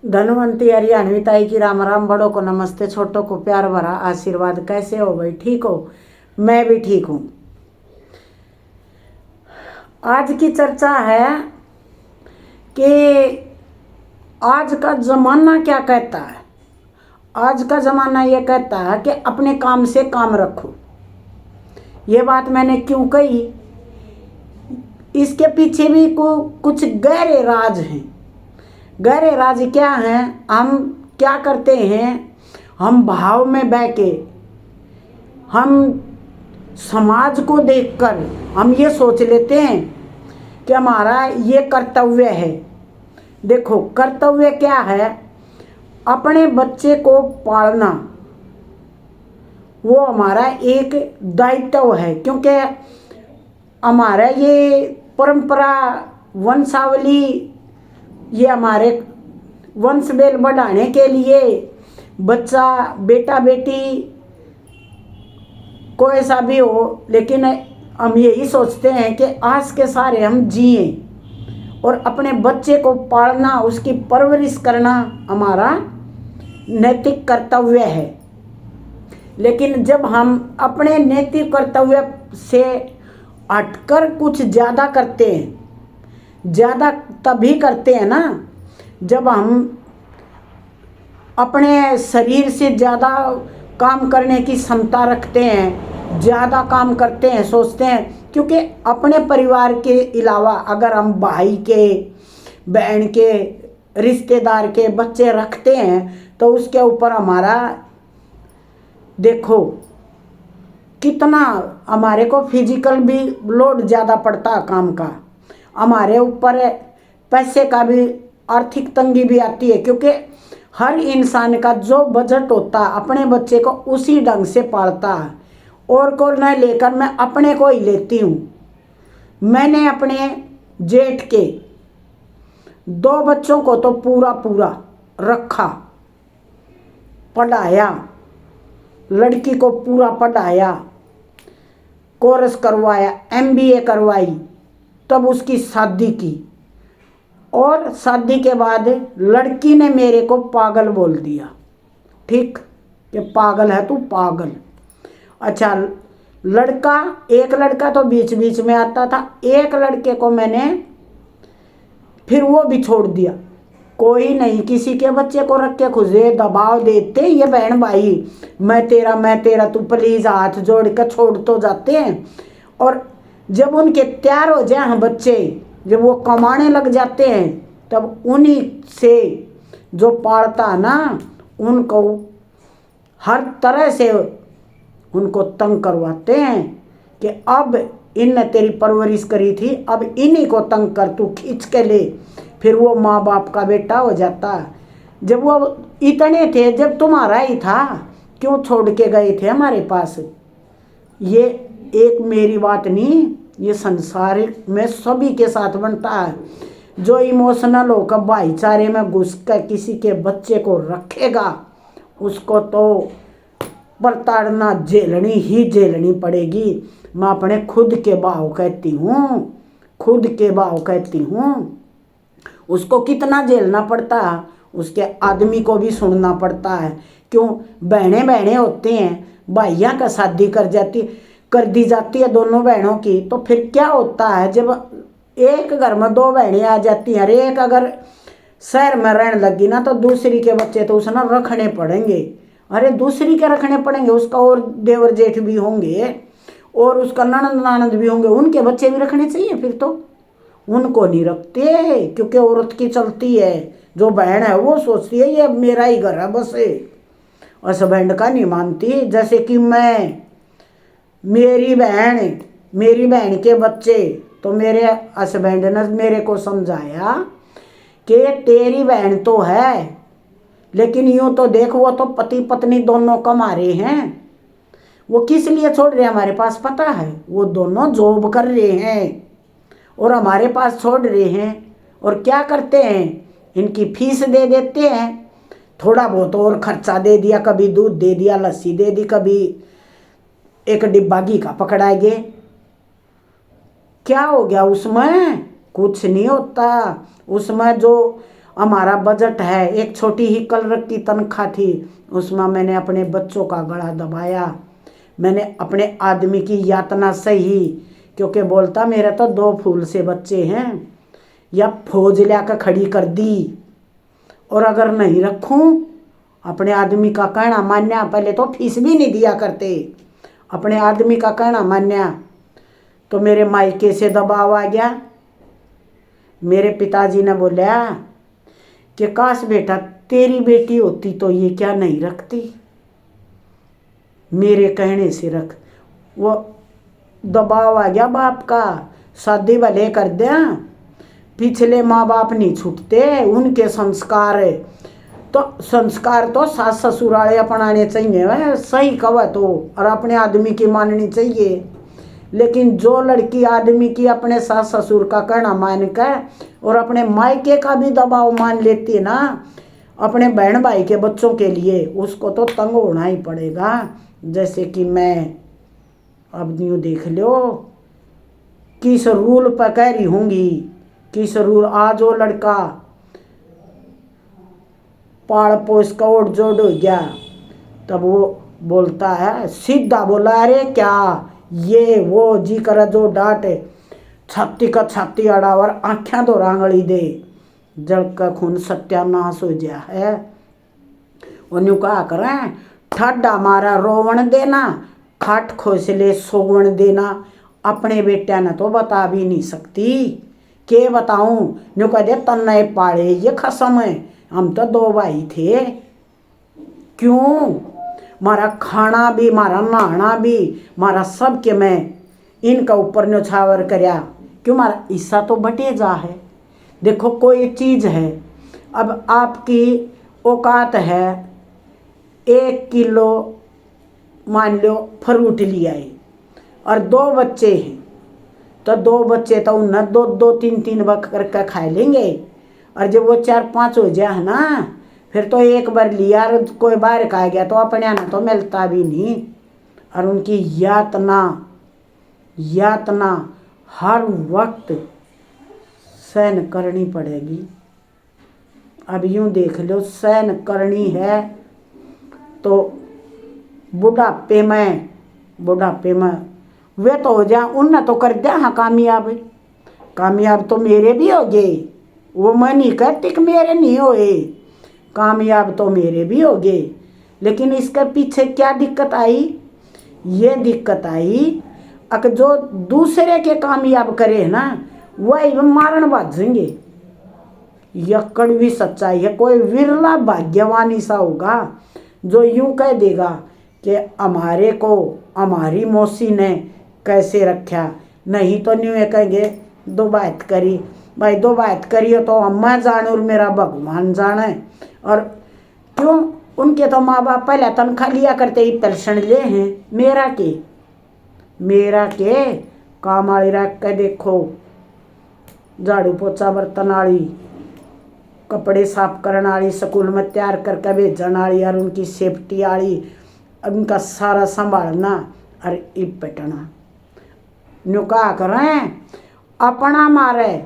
धनवंती हरियाणवी ताई की राम राम। बड़ों को नमस्ते, छोटों को प्यार भरा आशीर्वाद। कैसे हो भाई? ठीक हो? मैं भी ठीक हूँ। आज की चर्चा है कि आज का ज़माना क्या कहता है। आज का ज़माना ये कहता है कि अपने काम से काम रखो। ये बात मैंने क्यों कही, इसके पीछे भी कुछ गहरे राज हैं। गहरे राज क्या हैं? हम क्या करते हैं, हम भाव में बह के, हम समाज को देखकर हम ये सोच लेते हैं कि हमारा ये कर्तव्य है। देखो, कर्तव्य क्या है? अपने बच्चे को पालना वो हमारा एक दायित्व है, क्योंकि हमारा ये परंपरा वंशावली, ये हमारे वंश बेल बढ़ाने के लिए बच्चा बेटा बेटी कोई ऐसा भी हो, लेकिन हम यही सोचते हैं कि आज के सारे हम जिए और अपने बच्चे को पालना, उसकी परवरिश करना हमारा नैतिक कर्तव्य है। लेकिन जब हम अपने नैतिक कर्तव्य से हटकर कुछ ज़्यादा करते हैं, ज़्यादा तभी करते हैं ना जब हम अपने शरीर से ज़्यादा काम करने की क्षमता रखते हैं, ज़्यादा काम करते हैं, सोचते हैं। क्योंकि अपने परिवार के अलावा अगर हम भाई के, बहन के, रिश्तेदार के बच्चे रखते हैं तो उसके ऊपर हमारा देखो कितना हमारे को फिजिकल भी लोड ज़्यादा पड़ता है काम का। हमारे ऊपर पैसे का भी आर्थिक तंगी भी आती है, क्योंकि हर इंसान का जो बजट होता है अपने बच्चे को उसी ढंग से पालता है। और को न लेकर मैं अपने को ही लेती हूँ। मैंने अपने जेठ के 2 बच्चों को तो पूरा पूरा रखा, पढ़ाया, लड़की को पूरा पढ़ाया, कोर्स करवाया, MBA करवाई, तब उसकी शादी की। और शादी के बाद लड़की ने मेरे को पागल बोल दिया। ठीक, कि पागल है तू, पागल। अच्छा, एक लड़का तो बीच बीच में आता था। एक लड़के को मैंने फिर वो भी छोड़ दिया। कोई नहीं किसी के बच्चे को रख के खुदे दबाव देते, ये बहन भाई मैं तेरा, तू प्लीज हाथ जोड़ कर छोड़ तो जाते हैं। और जब उनके तैयार हो जाए हम बच्चे, जब वो कमाने लग जाते हैं, तब उन्हीं से जो पालता ना उनको हर तरह से उनको तंग करवाते हैं कि अब इनने तेरी परवरिश करी थी, अब इन्हीं को तंग कर, तू खींच के ले। फिर वो माँ बाप का बेटा हो जाता। जब वो इतने थे, जब तुम्हारा ही था, क्यों छोड़ के गए थे हमारे पास? ये एक मेरी बात नहीं, ये संसार में सभी के साथ बनता है। जो इमोशनल होकर भाईचारे में घुस कर किसी के बच्चे को रखेगा, उसको तो प्रताड़ना झेलनी ही झेलनी पड़ेगी। मैं अपने खुद के भाव कहती हूँ, खुद के भाव कहती हूँ। उसको कितना झेलना पड़ता है, उसके आदमी को भी सुनना पड़ता है। क्यों? बहनें बहनें होते हैं, भाइयाँ का शादी कर दी जाती है दोनों बहनों की, तो फिर क्या होता है जब एक घर में 2 बहनें आ जाती हैं, एक अगर शहर में रहने लगी ना तो दूसरी के बच्चे तो उसने रखने पड़ेंगे। अरे दूसरी के रखने पड़ेंगे, उसका और देवर जेठ भी होंगे और उसका ननंद नानंद भी होंगे, उनके बच्चे भी रखने चाहिए। फिर तो उनको नहीं रखते, क्योंकि औरत की चलती है। जो बहन है वो सोचती है ये मेरा ही घर है बस, हस्बैंड का नहीं मानती। जैसे कि मेरी बहन के बच्चे, तो मेरे हस्बैंड ने मेरे को समझाया कि तेरी बहन तो है, लेकिन यूँ तो देख वो तो पति पत्नी दोनों कमा रहे हैं। वो किस लिए छोड़ रहे हैं हमारे पास पता है? वो दोनों जॉब कर रहे हैं और हमारे पास छोड़ रहे हैं। और क्या करते हैं? इनकी फीस दे देते हैं, थोड़ा बहुत और खर्चा दे दिया, कभी दूध दे दिया, लस्सी दे दी, कभी एक डिब्बा घी का पकड़ाएंगे। क्या हो गया उसमें? कुछ नहीं होता। उसमें जो हमारा बजट है, एक छोटी ही कलरक की तनख्वाह थी, उसमें मैंने अपने बच्चों का गला दबाया, मैंने अपने आदमी की यातना सही, क्योंकि बोलता मेरे तो 2 फूल से बच्चे हैं, या फौज लाकर खड़ी कर दी। और अगर नहीं रखूं, अपने आदमी का कहना मान्या, पहले तो फीस भी नहीं दिया करते, अपने आदमी का कहना मान्या, तो मेरे मायके से दबाव आ गया। मेरे पिताजी ने बोला कि काश बेटा तेरी बेटी होती तो ये क्या नहीं रखती, मेरे कहने से रख। वो दबाव आ गया बाप का, शादी भले कर दें, पिछले माँ बाप नहीं छूटते, उनके संस्कार है, तो संस्कार तो सास ससुर वाले अपनाने चाहिए, सही कवा तो, और अपने आदमी की माननी चाहिए। लेकिन जो लड़की आदमी की अपने सास ससुर का कहना मान कर और अपने मायके का भी दबाव मान लेती है ना अपने बहन भाई के बच्चों के लिए, उसको तो तंग होना ही पड़ेगा। जैसे कि मैं अब यूँ देख लो किस रूल पर कह रही होंगी, किस रूल। आज वो लड़का पाल पोस का ओट जोड़ हो गया, तब वो बोलता है, सीधा बोला, अरे क्या ये वो जी कर जो डांटे, छाती का छाती अड़ावर आँखें तो रांगड़ी दे, जल का खून सत्यानाश हो गया है। उन्हें कहा करें, ठाडा मारा रोवण देना, खाट खोसले सोवण देना। अपने बेटा ने तो बता भी नहीं सकती, के बताऊं, न्यू कह दे तन्ने पाले ये खसम है, हम तो 2 भाई थे, क्यों मारा खाना भी, मारा नहाना भी, मारा सब के मैं इनका ऊपर न्योछावर करया, क्यों मारा हिस्सा तो बटे जा है। देखो कोई चीज़ है, अब आपकी औकात है 1 किलो मान लो फ्रूट लिया है और 2 बच्चे हैं, तो 2 बच्चे तो उन्हें 2-2 3-3 वक्त करके खा लेंगे, और जब वो 4-5 हो जाए ना, फिर तो एक बार लिया और कोई बाहर खा गया तो अपने आना तो मिलता भी नहीं। और उनकी यातना हर वक्त सहन करनी पड़ेगी। अब यूँ देख लो, सहन करनी है तो बुढ़ापे में वे तो हो जाए, उनने तो कर दिया। हाँ कामयाब तो मेरे भी हो गए, वो मैं नहीं कहती कि मेरे नहीं होए, कामयाब तो मेरे भी हो गए। लेकिन इसके पीछे क्या दिक्कत आई, ये दिक्कत आई अगर जो दूसरे के कामयाब करे ना वही मारण बाजेंगे। यह कड़वी सच्चाई है। कोई विरला भाग्यवान ऐसा होगा जो यूं कह देगा कि हमारे को हमारी मौसी ने कैसे रखा, नहीं तो न्यू ये कहेंगे 2 बात करी, भाई 2 बात करियो तो अम्मा जाने और मेरा भगवान जाने। और क्यों, उनके तो माँ बाप पहले तनख्वाह लिया करते ही पेंशन ले हैं, मेरा के काम वाली रख के देखो, झाड़ू पोछा बर्तन वाली, कपड़े साफ करने वाली, स्कूल में तैयार करके भेजने वाली, और उनकी सेफ्टी वाली, उनका सारा संभालना और इब पटना। न्यू कहा करें, अपना मारे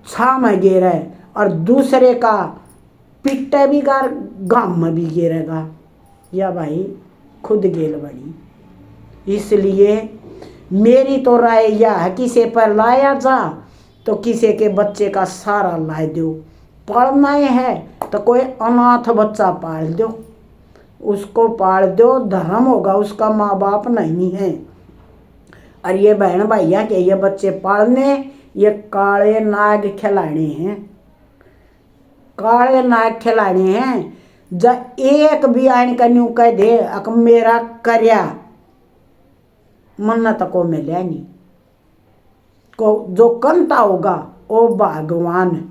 छा में गिरे और दूसरे का पिट्टे भी गार गाम में भी गिरेगा, या भाई खुद गेल बड़ी। इसलिए मेरी तो राय यह है, किसी पर लाया जा तो किसी के बच्चे का सारा ला दो। पढ़ना है तो कोई अनाथ बच्चा पाल दो, उसको पाल दो, धर्म होगा उसका, माँ बाप नहीं है। और ये बहन भैया के ये बच्चे पालने, ये काले नाग खिलाने हैं, काले नाग खिलाने हैं। जब एक भी आइन का न्यू कह दे अक मेरा करया मन्नत को मिले नहीं, को जो कंता होगा वो भगवान है।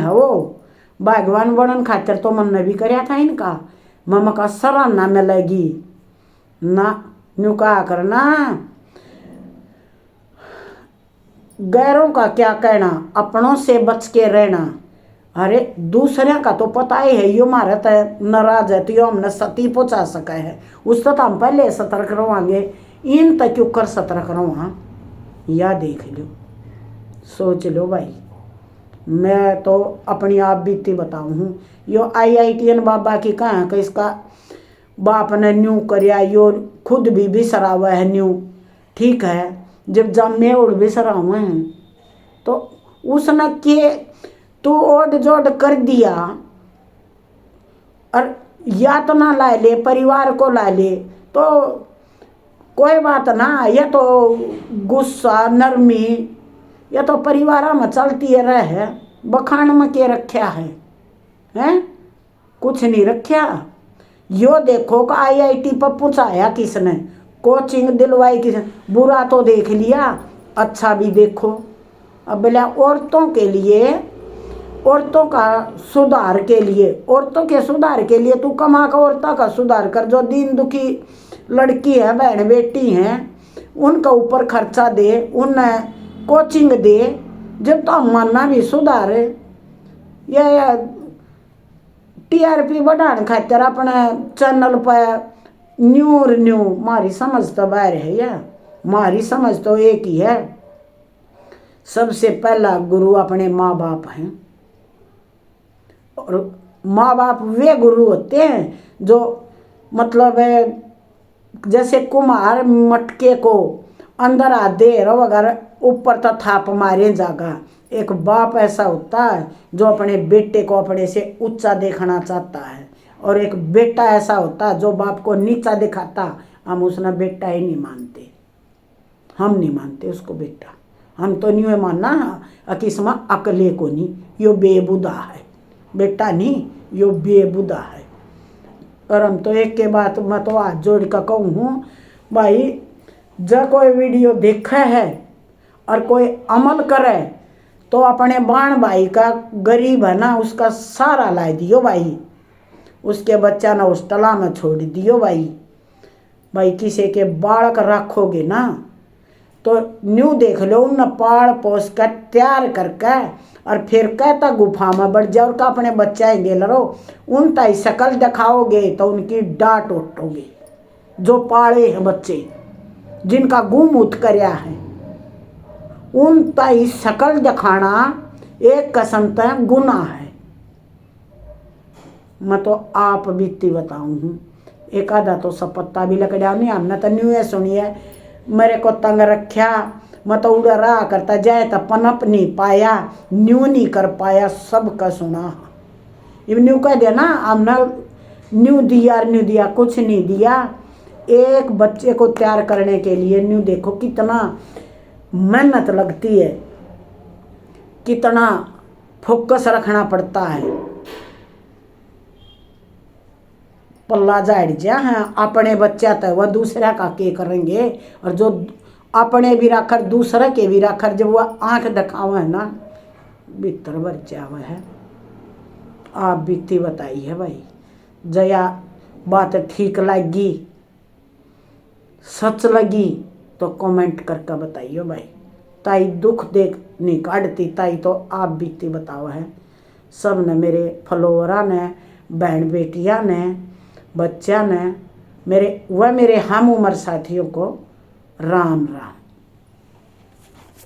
वो भगवान बनन खातिर तो मन ने भी करया था इनका, मम्मा का सराहना मिलेगी ना। न्यू कहा करना, गैरों का क्या कहना, अपनों से बच के रहना। अरे दूसरे का तो पता ही है, यो मारत है नाराज है तो यो हमने सती पहुँचा सका है, उस तो हम पहले सतर्क रहोगे, इन तक क्यों कर सतर्क रहो। हाँ या देख लो, सोच लो भाई। मैं तो अपनी आप बीती बताऊँ हूँ। यो IITN बाबा की कहाँ कि इसका बाप ने न्यू करया, यो खुद भी बिसरा हुआ है न्यू, ठीक है। जब जमे उड़ बिसरा हुए हैं तो उसने के तू ओढ़ जोड़ कर दिया और यातना ला ले, परिवार को ला ले तो कोई बात ना। यह तो गुस्सा नरमी यह तो परिवार में चलती रहे, बखान में के रखा है हैं? कुछ नहीं रखा। यो देखो कि IIT पर पहुँचाया किसने, कोचिंग दिलवाई किसने, बुरा तो देख लिया अच्छा भी देखो। अब बोला औरतों के लिए, औरतों का सुधार के लिए, औरतों के सुधार के लिए तू कमा का औरतों का सुधार कर। जो दीन दुखी लड़की है, बहन बेटी हैं, उनका ऊपर खर्चा दे, उन्हें कोचिंग दे। जब तो मानना भी सुधार या TRP बढ़ाने खातिर अपने चैनल पर न्यू मारी समझ तो बाहर है। या मारी समझ तो एक ही है, सबसे पहला गुरु अपने माँ बाप हैं। और माँ बाप वे गुरु होते हैं जो मतलब जैसे कुम्हार मटके को अंदर आधे अगर ऊपर तो थाप मारे जागा, एक बाप ऐसा होता है जो अपने बेटे को अपने से ऊंचा देखना चाहता है। और एक बेटा ऐसा होता है जो बाप को नीचा दिखाता, हम उसने बेटा ही नहीं मानते, हम नहीं मानते उसको बेटा। हम तो नहीं मानना कि इसमें अकले को नहीं, यो बेबुदा है, बेटा नहीं यो बेबुदा है। और हम तो एक के बात मैं तो हाथ जोड़ कर कहूँ हूँ भाई, जब कोई वीडियो देखा है और कोई अमल करे तो अपने बाण भाई का गरीब है ना, उसका सारा ला दियो भाई, उसके बच्चा ना हॉस्टला में छोड़ दियो भाई। भाई किसी के बालक रखोगे ना तो न्यू देख लो, उन पाल पोस कर तैयार करके और फिर कहता गुफा में बढ़ जाओ का अपने बच्चा गेल रहो, उन ताई शकल दिखाओगे तो उनकी डांट उठोगे। जो पाले हैं बच्चे जिनका गुमूत करया है, उन ताई शकल दिखाना एक कसम तय गुनाह है। मैं तो आप बीती बताऊँ हूँ, एक आधा तो सपत्ता भी लकड़ा नहीं। हमने तो न्यू है सुनी है, मेरे को तंग रखा, मैं तो उड़ा रहा करता जाए तो पनप नहीं पाया, न्यू नहीं कर पाया, सबका सुना। ये न्यू कह दिया ना, हमने न्यू दिया कुछ नहीं दिया। एक बच्चे को तैयार करने के लिए न्यू देखो कितना मेहनत लगती है, कितना फोकस रखना पड़ता है। पल्ला जाड़ जा है अपने बच्चा तो वह दूसरा का के करेंगे, और जो अपने भी राखर दूसरे के भी राखर, जब वह आंख दिखावा है ना भीतर भर जावा है। आप बीती बताई है भाई, जया बात ठीक लगी, सच लगी तो कमेंट करके बताइयो भाई। ताई दुख देख नहीं काटती, ताई तो आप बीती बताओ है। सब ने मेरे फॉलोवरा ने, बहन बेटियां ने, बच्चा ने, मेरे हम उम्र साथियों को राम राम।